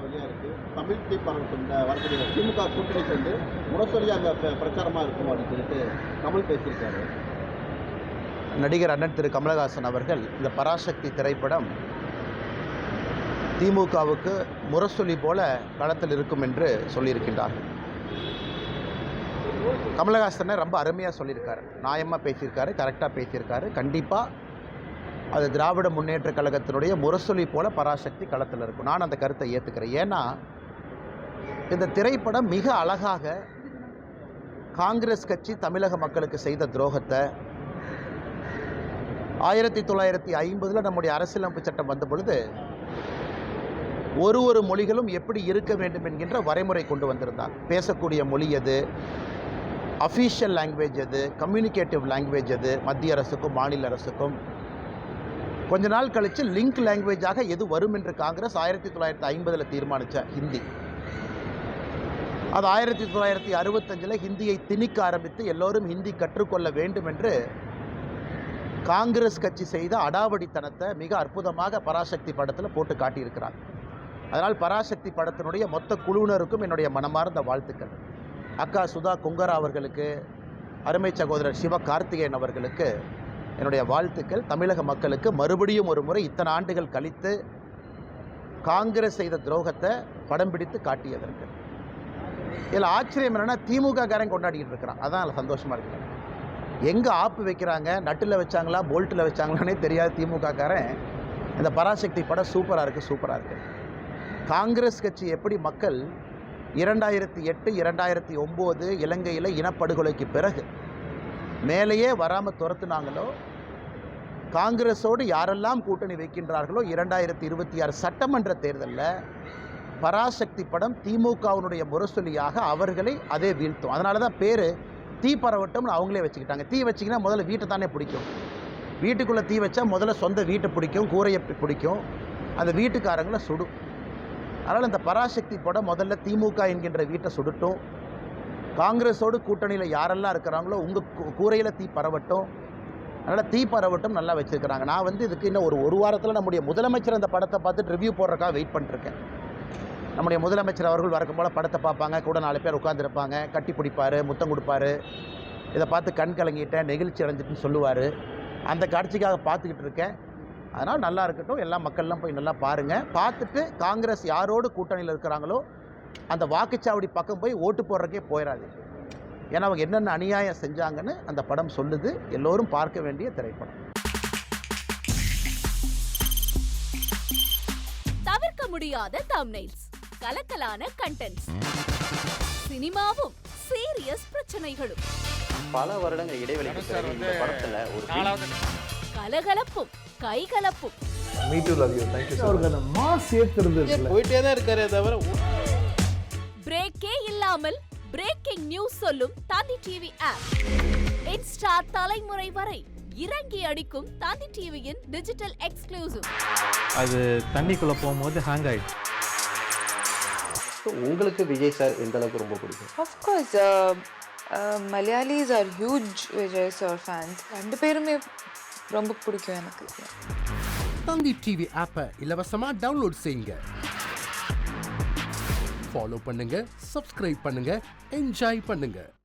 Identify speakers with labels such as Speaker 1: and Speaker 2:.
Speaker 1: படம் வெளியாக இருக்குது. தமிழ் தீ பரவட்டும் வரக்கூடிய திமுக கூட்டணிக்கு வந்து முரசொலி அங்கே பிரச்சாரமாக இருக்கும் அப்படின்னு சொல்லிட்டு கமல் பேசியிருக்காரு.
Speaker 2: நடிகர் அண்ணன் திரு கமலஹாசன் அவர்கள் இந்த பராசக்தி திரைப்படம் திமுகவுக்கு முரசொலி போல களத்தில் இருக்கும் என்று சொல்லியிருக்கின்றார்கள். கமலஹாசனை ரொம்ப அருமையாக சொல்லியிருக்காரு, நியாயமாக பேசியிருக்காரு, கரெக்டாக பேசியிருக்காரு. கண்டிப்பாக அது திராவிட முன்னேற்ற கழகத்தினுடைய முரசொலி போல பராசக்தி களத்தில் இருக்கும். நான் அந்த கருத்தை ஏற்றுக்கிறேன். ஏன்னா இந்த திரைப்படம் மிக அழகாக காங்கிரஸ் கட்சி தமிழக மக்களுக்கு செய்த துரோகத்தை 1950 நம்முடைய அரசியலமைப்பு சட்டம் வந்த பொழுது ஒரு மொழிகளும் எப்படி இருக்க வேண்டும் என்கின்ற வரைமுறை கொண்டு வந்திருந்தார். பேசக்கூடிய மொழி எது, அஃபீஷியல் லாங்குவேஜ் எது, கம்யூனிகேட்டிவ் லாங்குவேஜ் எது, மத்திய அரசுக்கும் மாநில அரசுக்கும். கொஞ்ச நாள் கழித்து லிங்க் லாங்குவேஜாக எது வரும் என்று காங்கிரஸ் 1950 தீர்மானித்த ஹிந்தி. அது 1965 ஹிந்தியை திணிக்க ஆரம்பித்து எல்லோரும் ஹிந்தி கற்றுக்கொள்ள வேண்டும் என்று காங்கிரஸ் கட்சி செய்த அடாவடித்தனத்தை மிக அற்புதமாக பராசக்தி படத்தில் போட்டு காட்டியிருக்கிறார். அதனால் பராசக்தி படத்தினுடைய மொத்த குழுவினருக்கும் என்னுடைய மனமார்ந்த வாழ்த்துக்கள். அக்கா சுதா கொங்கரா அவர்களுக்கு, அருமை சகோதரர் சிவ கார்த்திகேயன் அவர்களுக்கு என்னுடைய வாழ்த்துக்கள். தமிழக மக்களுக்கு மறுபடியும் ஒரு முறை இத்தனை ஆண்டுகள் கழித்து காங்கிரஸ் செய்த துரோகத்தை படம் பிடித்து காட்டியதற்கு. இதில் ஆச்சரியம் என்னென்னா திமுக காரன் கொண்டாடிக்கிட்டு இருக்கிறான். அதான் அதில் சந்தோஷமாக இருக்கிறேன். எங்கே ஆப்பு வைக்கிறாங்க, நட்டில் வச்சாங்களா போல்ட்டில் வச்சாங்களானே தெரியாது திமுக காரன். இந்த பராசக்தி படம் சூப்பராக இருக்குது. காங்கிரஸ் கட்சி எப்படி மக்கள் 2008 2009 இலங்கையில் இனப்படுகொலைக்கு பிறகு மேலேயே வராமல் துரத்துனாங்களோ, காங்கிரஸோடு யாரெல்லாம் கூட்டணி வைக்கின்றார்களோ 2026 சட்டமன்ற தேர்தலில் பராசக்தி படம் திமுகவினுடைய முரசொலியாக அவர்களை அதே வீழ்த்தும். அதனால தான் பேர் தீ பரவட்டம்னு அவங்களே வச்சுக்கிட்டாங்க. தீ வச்சிங்கன்னா முதல்ல வீட்டை தானே பிடிக்கும். வீட்டுக்குள்ளே தீ வச்சா முதல்ல சொந்த வீட்டை பிடிக்கும், கூரையை பிடிக்கும், அந்த வீட்டுக்காரங்களை சுடும். அதனால் இந்த பராசக்தி படம் முதல்ல திமுக என்கின்ற வீட்டை சுடட்டும். காங்கிரஸோடு கூட்டணியில் யாரெல்லாம் இருக்கிறாங்களோ உங்கள் கூரையில் தீ பரவட்டும். அதனால் தீ பரவட்டும் நல்லா வச்சுருக்கிறாங்க. நான் இதுக்கு இன்னும் ஒரு வாரத்தில் நம்முடைய முதலமைச்சர் அந்த படத்தை பார்த்துட்டு ரிவ்யூ போடுறதுக்காக வெயிட் பண்ணிருக்கேன். நம்முடைய முதலமைச்சர் அவர்கள் வழக்கம் போல் படத்தை பார்ப்பாங்க, கூட 4 பேர் உட்காந்துருப்பாங்க, கட்டி பிடிப்பார், முத்தம் கொடுப்பார். இதை பார்த்து கண் கலங்கிட்டேன், நெகிழ்ச்சி அடைஞ்சிட்டுன்னு சொல்லுவார். அந்த காட்சிக்காக பார்த்துக்கிட்டு இருக்கேன். அதனால் நல்லா இருக்கட்டும், எல்லா மக்கள்லாம் போய் நல்லா பாருங்கள். பார்த்துட்டு காங்கிரஸ் யாரோடு கூட்டணியில் இருக்கிறாங்களோ அந்த வாக்குச்சாவடி பக்கம் போய் ஓட்டு போடுறக்கே போயிடாது. ஏன்னா அவங்க என்னென்ன அநியாயம் செஞ்சாங்கன்னு அந்த படம் சொல்லுது. எல்லோரும் பார்க்க வேண்டிய திரைப்படம்.
Speaker 3: தவிர்க்க முடியாத தம்ப்நெயில்ஸ், கலக்கலான கண்டென்ட்ஸ், சினிமாவும் சீரியஸ் பிரச்சனைகளும்,
Speaker 4: பல வருடங்கள் இடைவெளிக்கு பிறகு இந்த படத்துல ஒரு
Speaker 3: கலகலப்பும் கைகலப்பும்.
Speaker 5: Me too love you. Thank you அவர்கள் அந்த மாஸ் ஏத்துறது
Speaker 6: போயிட்டே தான் இருக்காரே தவிர
Speaker 3: பிரேக்கே இல்லாமல் பிரேக்கிங் நியூஸ் சொல்லும் தந்தி டிவி ஆப். இன்ஸ்டா தலைமுறை வரை இறங்கி அடிக்கும் தந்தி டிவியின் டிஜிட்டல் எக்ஸ்க்ளூசிவ்.
Speaker 6: அது தண்ணிக்குள்ள போகும்போது ஹேங் ஆயிடுச்சு.
Speaker 4: உங்களுக்கு விஜய் சார் எந்த அளவுக்கு ரொம்ப பிடிக்கும்?
Speaker 7: Of course, Malayalis are huge Vijay sir fans. ரெண்டு பேருமே ரொம்ப பிடிக்கும் எனக்கு.
Speaker 8: தந்தி டிவி ஆப்பை இலவசமா டவுன்லோட் செய்யுங்க. ஃபாலோ பண்ணுங்க, சப்ஸ்கிரைப் பண்ணுங்க, என்ஜாய் பண்ணுங்க.